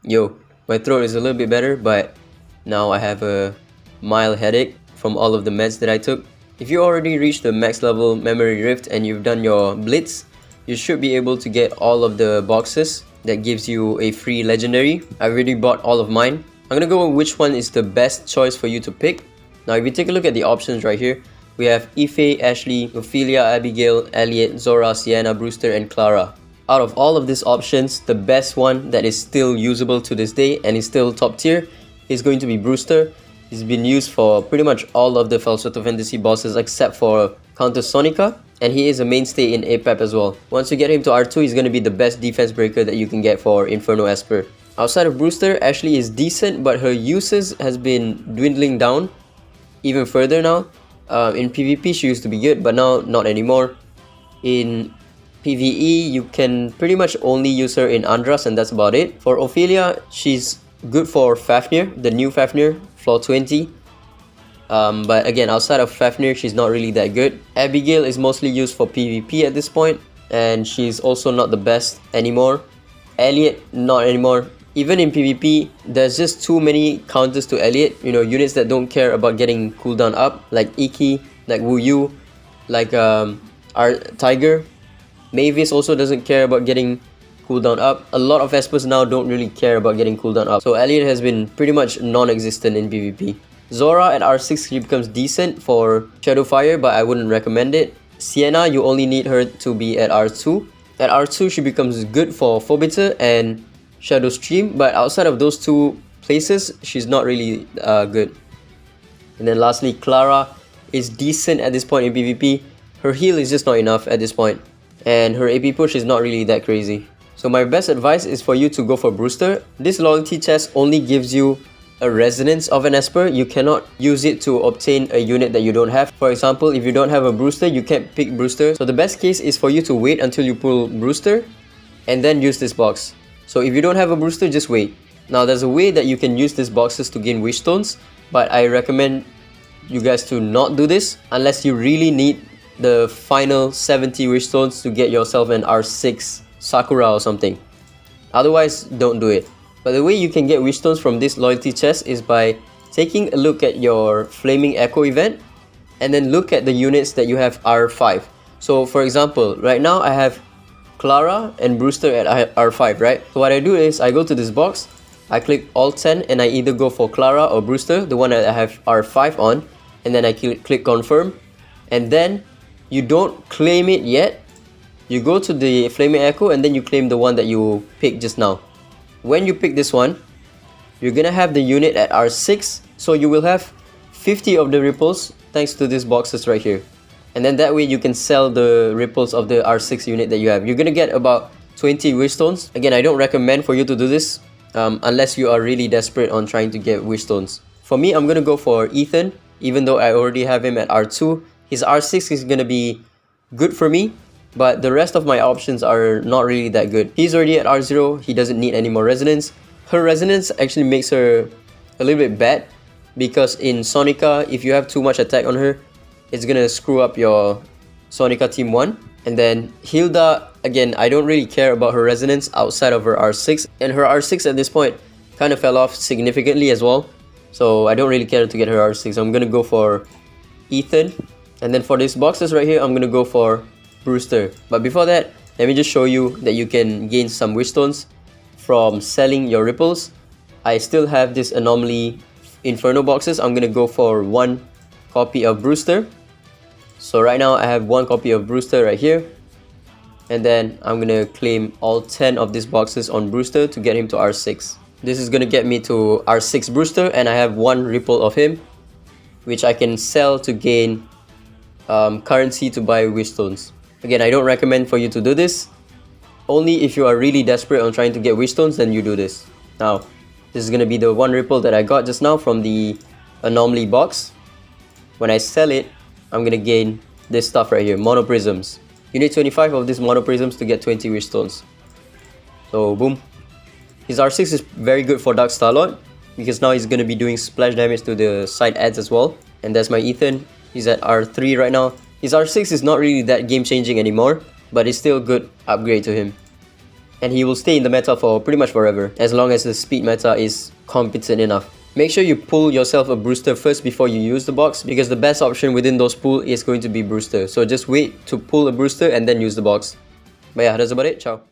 Yo, my throat is a little bit better, but now I have a mild headache from all of the meds that I took. If you already reached the max level memory rift and you've done your blitz, you should be able to get all of the boxes that gives you a free legendary. I already bought all of mine. I'm gonna go with which one is the best choice for you to pick. Now if you take a look at the options right here, we have Ife, Ashley, Ophelia, Abigail, Elliot, Zora, Sienna, Brewster, and Clara. Out of all of these options, the best one that is still usable to this day and is still top tier is going to be Brewster. He's been used for pretty much all of the Falsetto Fantasy bosses except for Countess Sonica, and he is a mainstay in APAP as well. Once you get him to R2, he's going to be the best defense breaker that you can get for Inferno Esper. Outside of Brewster, Ashley is decent, but her uses has been dwindling down even further now. In PvP, she used to be good, but now not anymore. In PvE, you can pretty much only use her in Andras, and that's about it. For Ophelia, she's good for Fafnir, the new Fafnir, floor 20. But again, outside of Fafnir, she's not really that good. Abigail is mostly used for PvP at this point, and she's also not the best anymore. Elliot, not anymore. Even in PvP, there's just too many counters to Elliot. You know, units that don't care about getting cooldown up, like Iki, like Wu Yu, like our Tiger. Mavis also doesn't care about getting cooldown up. A lot of Espers now don't really care about getting cooldown up. So Elliot has been pretty much non-existent in PvP. Zora at R6 she becomes decent for Shadowfire, but I wouldn't recommend it. Sienna, you only need her to be at R2. At R2 she becomes good for Phobiter and Shadow Stream, but outside of those two places, she's not really good. And then lastly, Clara is decent at this point in PvP. Her heal is just not enough at this point, and her AP push is not really that crazy. So my best advice is for you to go for Brewster. This loyalty chest only gives you a resonance of an Esper. You cannot use it to obtain a unit that you don't have. For example, if you don't have a Brewster, you can't pick Brewster. So the best case is for you to wait until you pull Brewster and then use this box. So if you don't have a Brewster, just wait. Now there's a way that you can use these boxes to gain Wishstones, but I recommend you guys to not do this unless you really need the final 70 Wishstones to get yourself an R6 Sakura or something. Otherwise, don't do it. But the way you can get Wishstones from this loyalty chest is by taking a look at your Flaming Echo event and then look at the units that you have R5. So for example, right now I have Clara and Brewster at R5, right? So what I do is I go to this box, I click Alt 10 and I either go for Clara or Brewster, the one that I have R5 on, and then I click confirm, and then you don't claim it yet. You go to the Flaming Echo and then you claim the one that you picked just now. When you pick this one, you're gonna have the unit at R6, so you will have 50 of the ripples thanks to these boxes right here. And then that way you can sell the ripples of the R6 unit that you have. You're gonna get about 20 Wishstones. Again, I don't recommend for you to do this unless you are really desperate on trying to get Wishstones. For me, I'm gonna go for Ethan, even though I already have him at R2. His R6 is gonna be good for me, but the rest of my options are not really that good. He's already at R0, he doesn't need any more resonance. Her resonance actually makes her a little bit bad, because in Sonica, if you have too much attack on her, it's gonna screw up your Sonica Team 1. And then Hilda, again, I don't really care about her resonance outside of her R6. And her R6 at this point kind of fell off significantly as well. So I don't really care to get her R6. I'm gonna go for Ethan. And then for these boxes right here, I'm gonna go for Brewster. But before that, let me just show you that you can gain some Wishstones from selling your ripples. I still have this anomaly Inferno boxes. I'm gonna go for one copy of Brewster. So right now I have one copy of Brewster right here, and then I'm gonna claim all 10 of these boxes on Brewster to get him to R6. This is gonna get me to R6 Brewster, and I have one ripple of him, which I can sell to gain currency to buy Wishstones. Again, I don't recommend for you to do this. Only if you are really desperate on trying to get Wishstones, then you do this. Now, this is gonna be the one ripple that I got just now from the anomaly box. When I sell it, I'm gonna gain this stuff right here, monoprisms. You need 25 of these monoprisms to get 20 Wishstones. So boom. His R6 is very good for Dark Starlord, because now he's gonna be doing splash damage to the side ads as well. And that's my Ethan. He's at R3 right now. His R6 is not really that game changing anymore, but it's still a good upgrade to him. and he will stay in the meta for pretty much forever, as long as the speed meta is competent enough. Make sure you pull yourself a Brewster first before you use the box, because the best option within those pool is going to be Brewster. So just wait to pull a Brewster and then use the box. But yeah, that's about it. Ciao.